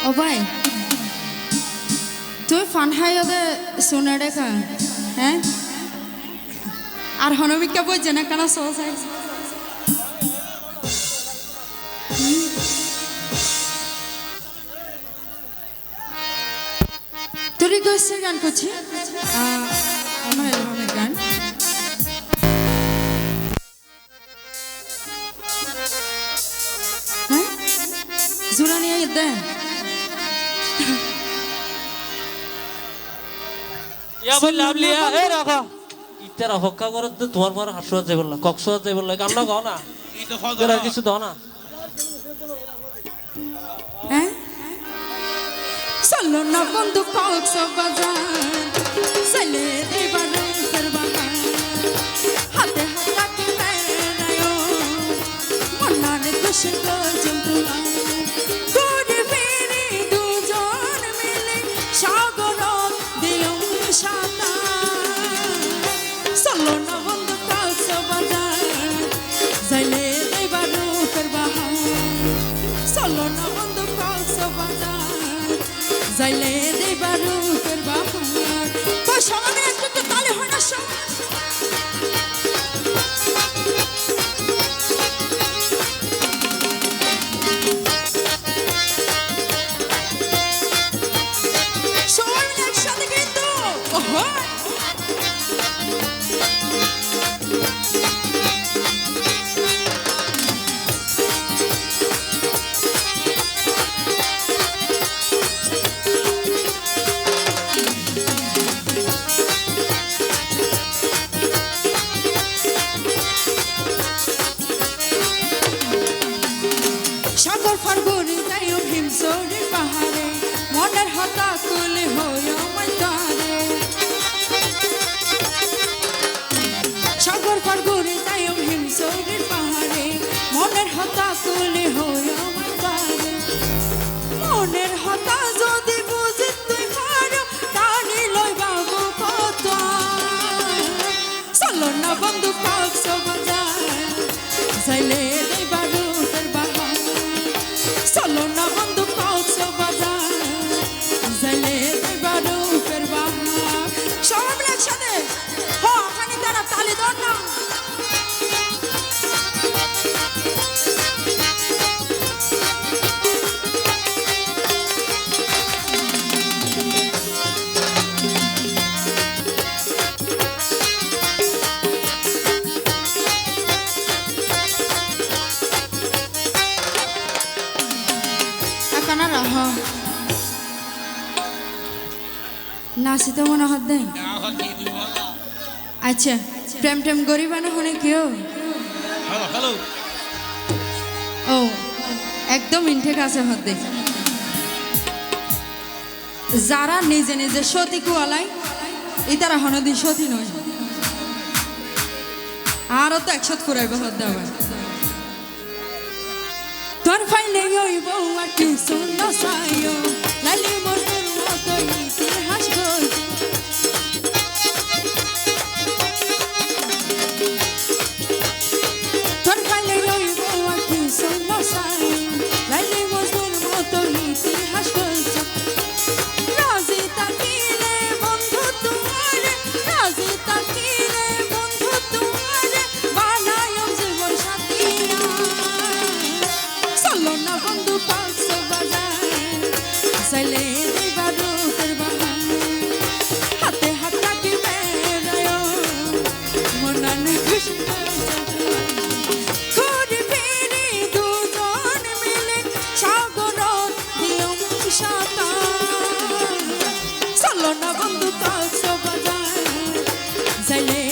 ও ভাই তুই ফান হাইতে শুনে দেখা হ্যাঁ আর হনবিকা বই জেনে কেন সহজ তোরই গোষ্ঠীর গান করছি আমার অ্যালবামের গান হ্যাঁ জোড়া নিয়ে দে ইয়া ভাই লাভ লিয়া এ রাখা ইতার হক্কা করে তোমার পর হাসুয়া যাই বললা কক্সুয়া যাই বললা গান না গাও না তোরা কিছু দাও না হ্যাঁ চলো না বন্ধু কক্সবাজার চলে এবার রঙের বাগান হাতে হাত রাখি বেড়ায়ো মনারে খুশি গজম তোমার ঘুরে ফিরে দুজন মিলে সাগর দিলম সাঁতার চলো না বন্ধু কক্সবাজার চলে এবার রঙের বাগান চলো না বন্ধু কক্সবাজার যাইলে দেবার রূপের বাহার তো সমানে একটু তো তালে হয় না সবাই একসাথে কিন্তু সাগর ফারগুরি যাইও হিমসরি পাহাড়ে মনের হতা তুলে হইও ময়দানে সাগর ফারগুরি যাইও হিমসরি পাহাড়ে মনের হতা তুলে হইও ময়দানে মনের হতা যদি বুঝি তুই পারো টানি লই বাবু কত চলো না বন্ধু কক্সবাজার যাইলে দেবার রূপের বাহার চলো না বন্ধু কক্সবাজার যাইলে দেবার রূপের বাহার সবাই মিলে একসাথে হ ওখানে তারা তালি ধর না কানা রাহ নাচিতে মনে হত দে আচ্ছা প্রেম টেম গরিবা না হনে কেউ ও একদম ইনঠেক আছে হত দে যারা নিজে নিজে সতী কুয়ালাই এই তারা হনদিন সতী নয় আরও তো একসাথ ফুরাইব হত দেওয়া তোর ফাইলে গইব আর কি সুন্দর সাইও লালি মজুর মতো ইতিহাস গই তোর ফাইলে গইব আর কি সুন্দর সাইও লালি মজুর মতো ইতিহাস গই রাজি তাকিলে বন্ধু তোমার রাজি তাকিলে বন্ধু তোমার বানায় জীবন সাথী চলো না বন্ধু কক্সবাজার চলে দেবার রূপের বাহার হাতে হাত রাখি বেড়ায়ো মনানে খুশি ঘুরে ফিরে দুজন মিলে সাগর দিলম সাঁতার চলো না বন্ধু কক্সবাজার চলে